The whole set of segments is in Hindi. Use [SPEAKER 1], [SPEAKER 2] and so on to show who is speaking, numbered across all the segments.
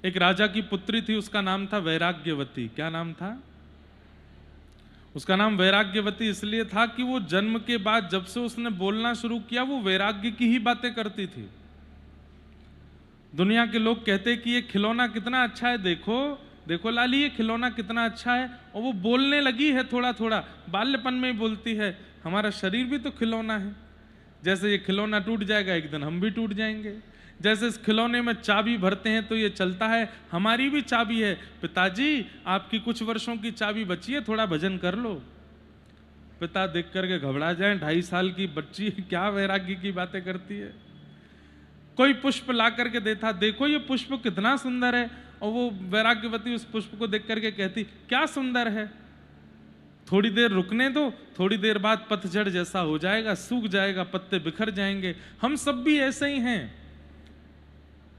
[SPEAKER 1] एक राजा की पुत्री थी, उसका नाम था वैराग्यवती। क्या नाम था उसका? नाम वैराग्यवती इसलिए था कि वो जन्म के बाद जब से उसने बोलना शुरू किया वो वैराग्य की ही बातें करती थी। दुनिया के लोग कहते कि ये खिलौना कितना अच्छा है, देखो देखो लाली ये खिलौना कितना अच्छा है, और वो बोलने लगी है थोड़ा थोड़ा, बाल्यपन में ही बोलती है। हमारा शरीर भी तो खिलौना है, जैसे ये खिलौना टूट जाएगा एक दिन हम भी टूट जाएंगे। जैसे इस खिलौने में चाबी भरते हैं तो ये चलता है, हमारी भी चाबी है। पिताजी आपकी कुछ वर्षों की चाबी बची है, थोड़ा भजन कर लो। पिता देख करके घबरा जाए, 2.5 साल की बच्ची क्या वैराग्य की बातें करती है। कोई पुष्प ला करके देता, देखो ये पुष्प कितना सुंदर है, और वो वैराग्यवती उस पुष्प को देख करके कहती क्या सुंदर है, थोड़ी देर रुकने दो, थोड़ी देर बाद पतझड़ जैसा हो जाएगा, सूख जाएगा, पत्ते बिखर जाएंगे। हम सब भी ऐसे ही हैं,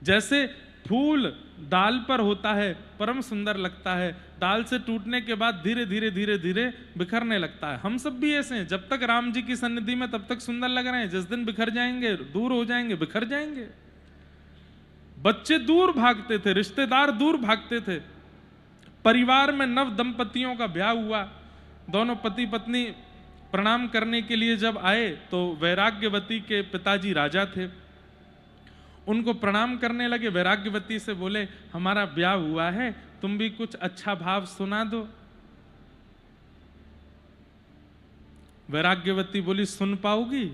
[SPEAKER 1] जैसे फूल डाल पर होता है परम सुंदर लगता है, डाल से टूटने के बाद धीरे धीरे धीरे धीरे बिखरने लगता है। हम सब भी ऐसे हैं, जब तक राम जी की सन्निधि में तब तक सुंदर लग रहे हैं, जिस दिन बिखर जाएंगे, दूर हो जाएंगे, बिखर जाएंगे। बच्चे दूर भागते थे, रिश्तेदार दूर भागते थे। परिवार में नव दंपतियों का ब्याह हुआ, दोनों पति पत्नी प्रणाम करने के लिए जब आए तो वैराग्यवती के पिताजी राजा थे, उनको प्रणाम करने लगे। वैराग्यवती से बोले हमारा ब्याह हुआ है, तुम भी कुछ अच्छा भाव सुना दो। वैराग्यवती बोली सुन पाओगी?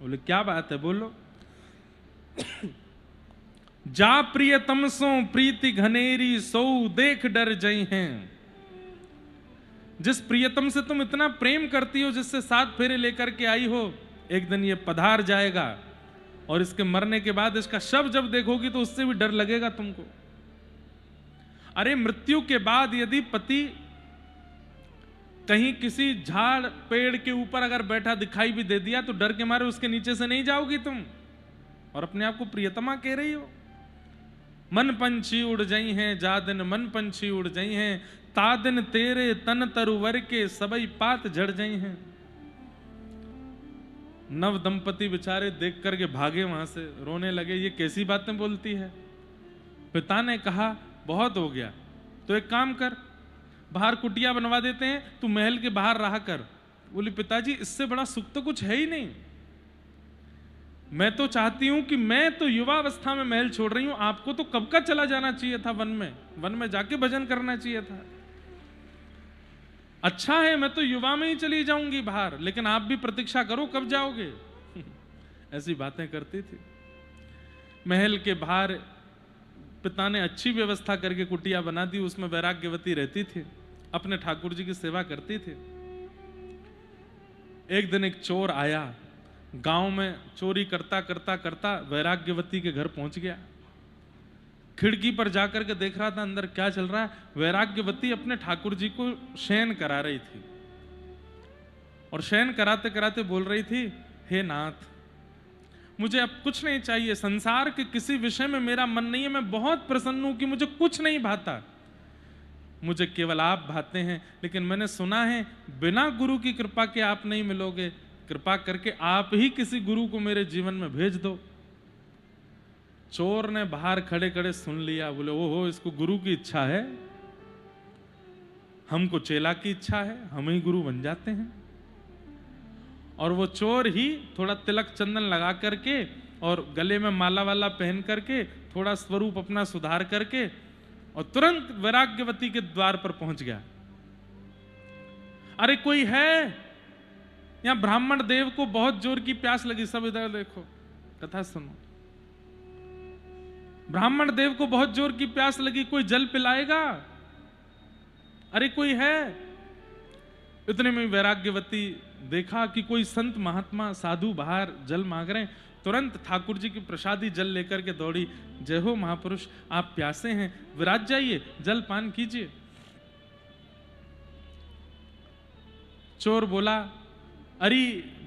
[SPEAKER 1] बोले क्या बात है, बोलो। जा प्रियतम सो प्रीति घनेरी, सो देख डर जई हैं। जिस प्रियतम से तुम इतना प्रेम करती हो, जिससे 7 फेरे लेकर के आई हो, एक दिन ये पधार जाएगा, और इसके मरने के बाद इसका शव जब देखोगी तो उससे भी डर लगेगा तुमको। अरे मृत्यु के बाद यदि पति कहीं किसी झाड़ पेड़ के ऊपर अगर बैठा दिखाई भी दे दिया तो डर के मारे उसके नीचे से नहीं जाओगी तुम, और अपने आप को प्रियतमा कह रही हो। मन पंछी उड़ जाई हैं, जा दिन मन पंछी उड़ जाई हैं, ता दिन तेरे तन तरुवर के सबई पात झड़ जाई हैं। नव दंपति बेचारे देख करके भागे वहां से, रोने लगे, ये कैसी बातें बोलती है। पिता ने कहा बहुत हो गया, तो एक काम कर, बाहर कुटिया बनवा देते हैं, तू महल के बाहर रहा कर। बोली पिताजी इससे बड़ा सुख तो कुछ है ही नहीं, मैं तो चाहती हूं कि मैं तो युवा अवस्था में महल छोड़ रही हूं, आपको तो कब का चला जाना चाहिए था वन में जाके भजन करना चाहिए था। अच्छा है मैं तो युवा में ही चली जाऊंगी बाहर, लेकिन आप भी प्रतीक्षा करो कब जाओगे। ऐसी बातें करती थी। महल के बाहर पिता ने अच्छी व्यवस्था करके कुटिया बना दी, उसमें वैराग्यवती रहती थी, अपने ठाकुर जी की सेवा करती थी। एक दिन एक चोर आया, गांव में चोरी करता करता करता वैराग्यवती के घर पहुंच गया। खिड़की पर जाकर के देख रहा था अंदर क्या चल रहा है। वैराग्यवती अपने ठाकुर जी को शयन करा रही थी, और शयन कराते कराते बोल रही थी हे नाथ, मुझे अब कुछ नहीं चाहिए, संसार के किसी विषय में मेरा मन नहीं है, मैं बहुत प्रसन्न हूं कि मुझे कुछ नहीं भाता, मुझे केवल आप भाते हैं। लेकिन मैंने सुना है बिना गुरु की कृपा के आप नहीं मिलोगे, कृपा करके आप ही किसी गुरु को मेरे जीवन में भेज दो। चोर ने बाहर खड़े खड़े सुन लिया, बोले ओहो इसको गुरु की इच्छा है, हमको चेला की इच्छा है, हम ही गुरु बन जाते हैं। और वो चोर ही थोड़ा तिलक चंदन लगा करके और गले में माला वाला पहन करके थोड़ा स्वरूप अपना सुधार करके और तुरंत वैराग्यवती के द्वार पर पहुंच गया। अरे कोई है? यहां ब्राह्मण देव को बहुत जोर की प्यास लगी, सब इधर देखो, कथा सुनो। ब्राह्मण देव को बहुत जोर की प्यास लगी, कोई जल पिलाएगा? अरे कोई है? इतने में वैराग्यवती देखा कि कोई संत महात्मा साधु बाहर जल मांग रहे हैं, तुरंत ठाकुर जी की प्रसादी जल लेकर के दौड़ी, जय हो महापुरुष, आप प्यासे हैं, विराज जाइए, जल पान कीजिए। चोर बोला अरे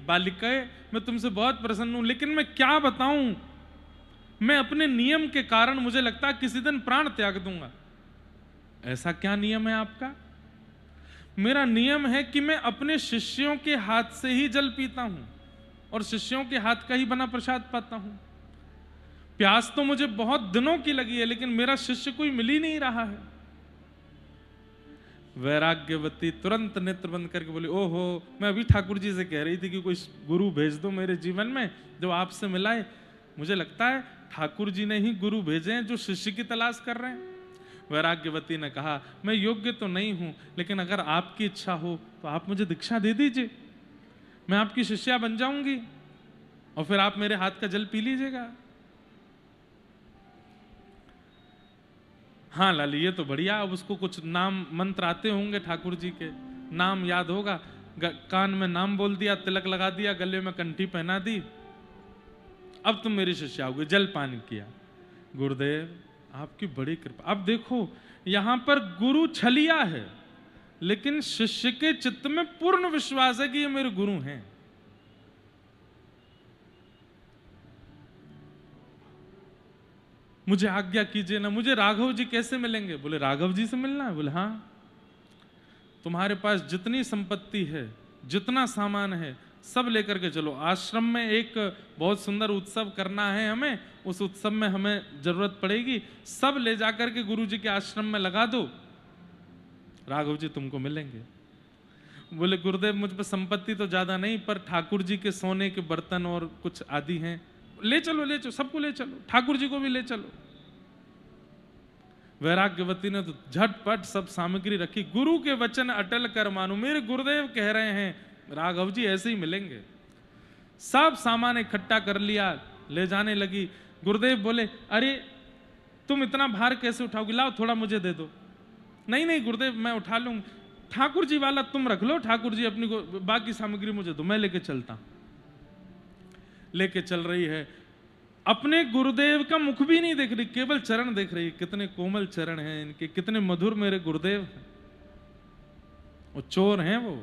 [SPEAKER 1] बालिका, मैं तुमसे बहुत प्रसन्न हूं, लेकिन मैं क्या बताऊं, मैं अपने नियम के कारण मुझे लगता है किसी दिन प्राण त्याग दूंगा। ऐसा क्या नियम है आपका? मेरा नियम है कि मैं अपने शिष्यों के हाथ से ही जल पीता हूं और शिष्यों के हाथ का ही बना प्रसाद पाता हूं। प्यास तो मुझे बहुत दिनों की लगी है, लेकिन मेरा शिष्य कोई मिल ही नहीं रहा है। वैराग्यवती तुरंत नेत्र बंद करके बोली, ओहो, मैं अभी ठाकुर जी से कह रही थी कि कोई गुरु भेज दो मेरे जीवन में जो आपसे मिलाए। मुझे लगता है ठाकुर जी ने ही गुरु भेजे हैं जो शिष्य की तलाश कर रहे हैं। वैराग्यवती ने कहा, मैं योग्य तो नहीं हूं, लेकिन अगर आपकी इच्छा हो तो आप मुझे दीक्षा दे दीजिए, मैं आपकी शिष्या बन जाऊंगी और फिर आप मेरे हाथ का जल पी लीजिएगा। हाँ लाली, ये तो बढ़िया। अब उसको कुछ नाम मंत्र आते होंगे ठाकुर जी के, नाम याद होगा, कान में नाम बोल दिया, तिलक लगा दिया, गले में कंठी पहना दी, अब तुम मेरी शिष्या होगी। जल पान किया। गुरुदेव आपकी बड़ी कृपा। अब देखो यहां पर गुरु छलिया है, लेकिन शिष्य के चित्त में पूर्ण विश्वास है कि ये मेरे गुरु हैं। मुझे आज्ञा कीजिए ना, मुझे राघव जी कैसे मिलेंगे? बोले राघव जी से मिलना है? बोले हाँ, तुम्हारे पास जितनी संपत्ति है, जितना सामान है, सब लेकर के चलो। आश्रम में एक बहुत सुंदर उत्सव करना है हमें, उस उत्सव में हमें जरूरत पड़ेगी, सब ले जाकर के गुरु जी के आश्रम में लगा दो, राघव जी तुमको मिलेंगे। बोले गुरुदेव मुझ पर संपत्ति तो ज्यादा नहीं, पर ठाकुर जी के सोने के बर्तन और कुछ आदि हैं, ले चलो ले चलो, सबको ले चलो, ठाकुर जी को भी ले चलो। वैराग्यवती ने तो झटपट सब सामग्री रखी। गुरु के वचन अटल कर मानो, मेरे गुरुदेव कह रहे हैं राघव जी ऐसे ही मिलेंगे। सब सामान इकट्ठा कर लिया, ले जाने लगी। गुरुदेव बोले, अरे तुम इतना भार कैसे उठाओगी, लाओ थोड़ा मुझे दे दो। नहीं नहीं गुरुदेव मैं उठा लूंगी। ठाकुर जी वाला तुम रख लो, ठाकुर जी अपनी को, बाकी सामग्री मुझे दो, मैं लेके चलता। लेके चल रही है, अपने गुरुदेव का मुख भी नहीं देख रही, केवल चरण देख रही। कितने कोमल चरण हैं इनके, कितने मधुर मेरे गुरुदेव हैं। वो चोर हैं वो।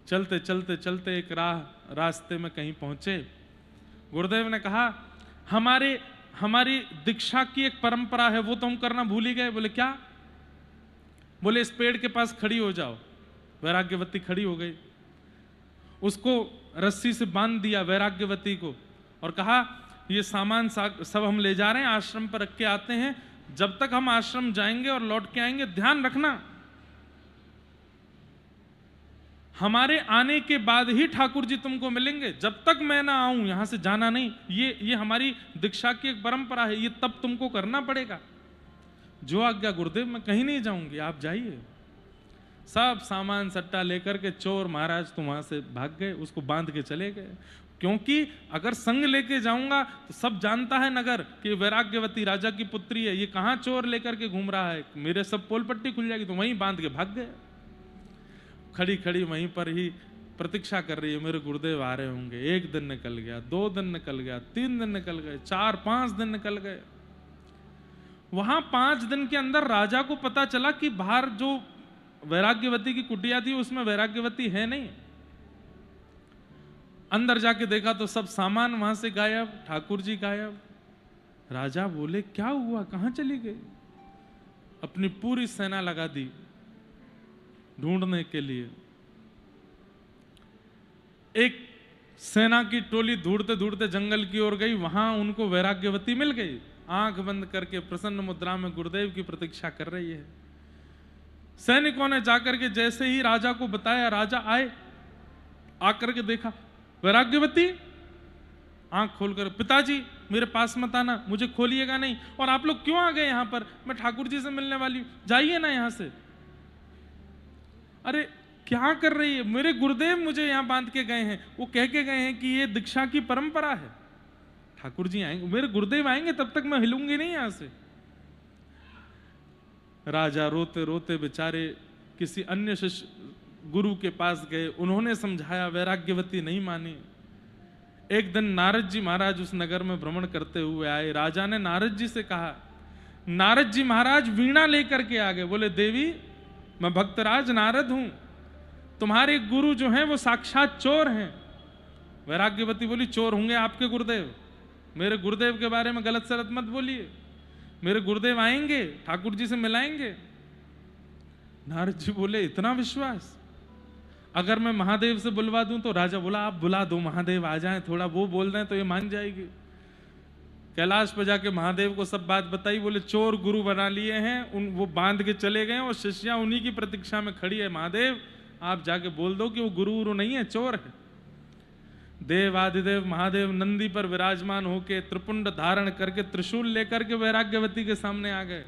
[SPEAKER 1] चलते चलते चलते एक रास्ते में कहीं पहुंचे। गुरुदेव ने कहा, हमारी दीक्षा की एक परंपरा है, वो तो हम करना भूल ही गए। बोले क्या? बोले इस पेड़ के पास खड़ी हो जाओ। वैराग्यवती खड़ी हो गई, उसको रस्सी से बांध दिया वैराग्यवती को, और कहा ये सामान सब हम ले जा रहे हैं, आश्रम पर रख के आते हैं, जब तक हम आश्रम जाएंगे और लौट के आएंगे ध्यान रखना, हमारे आने के बाद ही ठाकुर जी तुमको मिलेंगे, जब तक मैं ना आऊं यहां से जाना नहीं। ये हमारी दीक्षा की एक परंपरा है, ये तब तुमको करना पड़ेगा। जो आज्ञा गुरुदेव, मैं कहीं नहीं जाऊंगी, आप जाइए। सब सामान सट्टा लेकर के चोर महाराज तो वहां से भाग गए, उसको बांध के चले गए। क्योंकि अगर संग लेके जाऊंगा तो सब जानता है नगर कि वैराग्यवती राजा की पुत्री है, ये कहां चोर लेकर के घूम रहा है, मेरे सब पोल पट्टी खुल जाएगी। तो वहीं बांध के भाग गए। खड़ी खड़ी वहीं पर ही प्रतीक्षा कर रही है, मेरे गुरुदेव आ रहे होंगे। 1 दिन निकल गया, 2 दिन निकल गया, 3 दिन निकल गए, 4-5 दिन निकल गए। वहां 5 दिन के अंदर राजा को पता चला कि बाहर जो वैराग्यवती की कुटिया थी उसमें वैराग्यवती है नहीं। अंदर जाके देखा तो सब सामान वहां से गायब, ठाकुर जी गायब। राजा बोले क्या हुआ, कहां चली गई? अपनी पूरी सेना लगा दी ढूंढने के लिए। एक सेना की टोली ढूंढते ढूंढते जंगल की ओर गई, वहां उनको वैराग्यवती मिल गई। आंख बंद करके प्रसन्न मुद्रा में गुरुदेव की प्रतीक्षा कर रही है। सैनिकों ने जाकर के जैसे ही राजा को बताया, राजा आए, आकर के देखा वैराग्यवती, आंख खोलकर, पिताजी मेरे पास मत आना, मुझे खोलिएगा नहीं। और आप लोग क्यों आ गए यहां पर? मैं ठाकुर जी से मिलने वाली हूं, जाइए ना यहां से। अरे क्या कर रही है? मेरे गुरुदेव मुझे यहां बांध के गए हैं, वो कह के गए हैं कि ये दीक्षा की परंपरा है, ठाकुर जी आएंगे, मेरे गुरुदेव आएंगे तब तक मैं हिलूंगी नहीं यहां से। राजा रोते रोते बेचारे किसी अन्य शिष्य गुरु के पास गए, उन्होंने समझाया, वैराग्यवती नहीं मानी। एक दिन नारद जी महाराज उस नगर में भ्रमण करते हुए आए। राजा ने नारद जी से कहा, नारद जी महाराज वीणा लेकर के आ गए। बोले देवी मैं भक्तराज नारद हूं, तुम्हारे गुरु जो हैं वो साक्षात चोर हैं। वैराग्यवती बोली चोर होंगे आपके गुरुदेव, मेरे गुरुदेव के बारे में गलत सलत मत बोलिए, मेरे गुरुदेव आएंगे, ठाकुर जी से मिलाएंगे। नारद जी बोले इतना विश्वास? अगर मैं महादेव से बुलवा दूं तो राजा बोला आप बुला दो, महादेव आ जाएं, थोड़ा वो बोल दें तो ये मान जाएगी। कैलाश पे जाके महादेव को सब बात बताई, बोले चोर गुरु बना लिए हैं, वो बांध के चले गए और शिष्या उन्हीं की प्रतीक्षा में खड़ी है, महादेव आप जाके बोल दो कि वो गुरु नहीं है, चोर है। देव आदिदेव महादेव नंदी पर विराजमान होके त्रिपुंड धारण करके त्रिशूल लेकर के वैराग्यवती के सामने आ गए।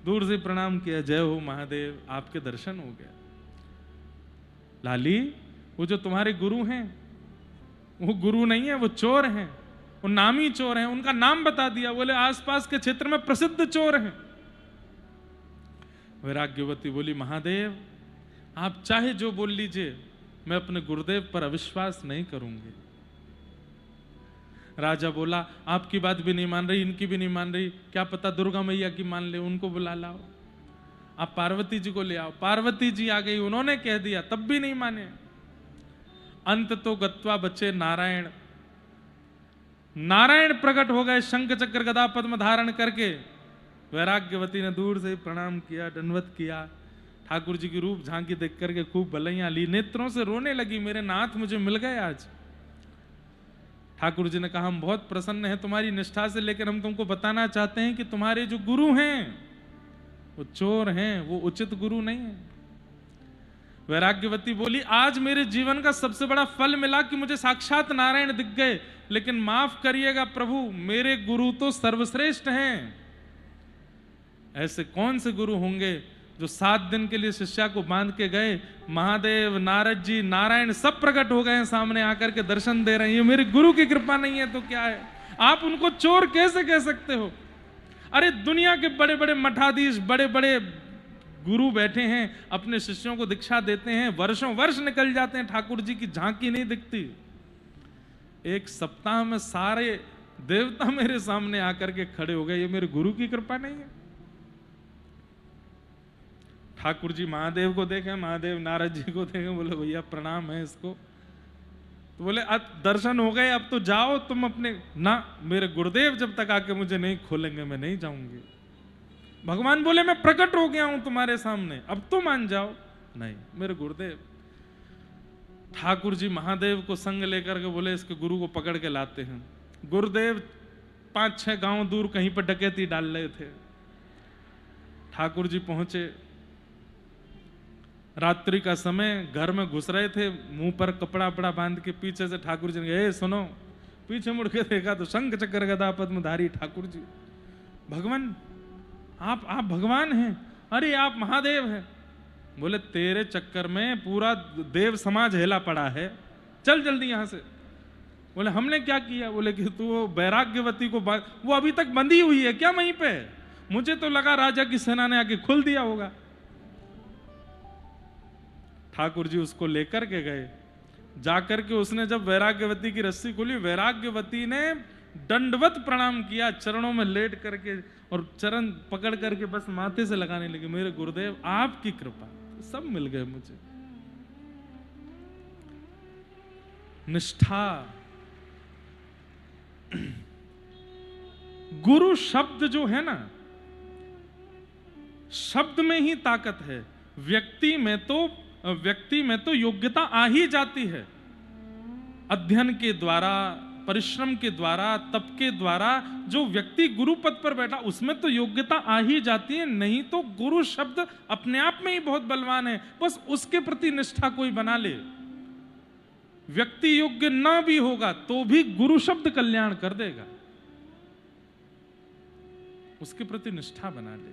[SPEAKER 1] दूर से प्रणाम किया, जय हो महादेव, आपके दर्शन हो गया। लाली वो जो तुम्हारे गुरु हैं वो गुरु नहीं है, वो चोर हैं, वो नामी चोर हैं। उनका नाम बता दिया, बोले आसपास के क्षेत्र में प्रसिद्ध चोर हैं। वैराग्यवती बोली महादेव आप चाहे जो बोल लीजिए, मैं अपने गुरुदेव पर अविश्वास नहीं करूंगी। राजा बोला आपकी बात भी नहीं मान रही, इनकी भी नहीं मान रही, क्या पता दुर्गा मैया की मान ले, उनको बुला लाओ, आप पार्वती जी को ले आओ। पार्वती जी आ गई, उन्होंने कह दिया, तब भी नहीं माने। अंत तो गत्वा बचे नारायण। नारायण प्रकट हो गए शंख चक्र गदा पद्म धारण करके। वैराग्यवती ने दूर से प्रणाम किया, दंडवत किया। ठाकुर जी की रूप झांकी देख करके खूब बलैया ली, नेत्रों से रोने लगी, मेरे नाथ मुझे मिल गए आज। ठाकुर जी ने कहा हम बहुत प्रसन्न हैं तुम्हारी निष्ठा से, लेकिन हम तुमको बताना चाहते हैं कि तुम्हारे जो गुरु हैं वो चोर हैं, वो उचित गुरु नहीं है। वैराग्यवती बोली आज मेरे जीवन का सबसे बड़ा फल मिला कि मुझे साक्षात नारायण दिख गए, लेकिन माफ करिएगा प्रभु, मेरे गुरु तो सर्वश्रेष्ठ हैं। ऐसे कौन से गुरु होंगे जो 7 दिन के लिए शिष्या को बांध के गए, महादेव नारद जी नारायण सब प्रकट हो गए हैं सामने आकर के दर्शन दे रहे हैं। ये मेरे गुरु की कृपा नहीं है तो क्या है? आप उनको चोर कैसे कह सकते हो? अरे दुनिया के बड़े बड़े मठाधीश, बड़े बड़े गुरु बैठे हैं, अपने शिष्यों को दीक्षा देते हैं, वर्षों वर्ष निकल जाते हैं, ठाकुर जी की झांकी नहीं दिखती। एक सप्ताह में सारे देवता मेरे सामने आकर के खड़े हो गए, ये मेरे गुरु की कृपा नहीं है? ठाकुर जी महादेव को देखे, महादेव नारद जी को देखे, बोले भैया प्रणाम है इसको। तो बोले अब दर्शन हो गए, अब तो जाओ तुम अपने। ना, मेरे गुरुदेव जब तक आके मुझे नहीं खोलेंगे मैं नहीं जाऊंगी। भगवान बोले मैं प्रकट हो गया हूं तुम्हारे सामने, अब तो मान जाओ। नहीं, मेरे गुरुदेव। ठाकुर जी महादेव को संग लेकर के बोले इसके गुरु को पकड़ के लाते हैं। गुरुदेव 5-6 गांव दूर कहीं पर डकैती डाल रहे थे। ठाकुर जी पहुंचे, रात्रि का समय, घर में घुस रहे थे, मुंह पर कपड़ा वपड़ा बांध के। पीछे से ठाकुर जी ने कहा, सुनो। पीछे मुड़ के देखा तो शंख चक्र गदा पद्मधारी ठाकुर जी। भगवान आप भगवान हैं? अरे आप महादेव हैं। बोले तेरे चक्कर में पूरा देव समाज हेला पड़ा है, चल जल्दी यहां से। बोले हमने क्या किया? बोले कि तू वो वैराग्यवती को वो अभी तक बंधी हुई है क्या वहीं पे? मुझे तो लगा राजा की सेना ने आके खुल दिया होगा। ठाकुर जी उसको लेकर के गए, जाकर के उसने जब वैराग्यवती की रस्सी खोली, वैराग्यवती ने दंडवत प्रणाम किया, चरणों में लेट करके, और चरण पकड़ करके बस माथे से लगाने लगे, मेरे गुरुदेव आपकी कृपा, सब मिल गए मुझे। निष्ठा। गुरु शब्द जो है ना, शब्द में ही ताकत है। व्यक्ति में तो योग्यता आ ही जाती है, अध्ययन के द्वारा, परिश्रम के द्वारा, तप के द्वारा। जो व्यक्ति गुरु पद पर बैठा उसमें तो योग्यता आ ही जाती है। नहीं तो गुरु शब्द अपने आप में ही बहुत बलवान है, बस उसके प्रति निष्ठा कोई बना ले। व्यक्ति योग्य ना भी होगा तो भी गुरु शब्द कल्याण कर देगा, उसके प्रति निष्ठा बना ले।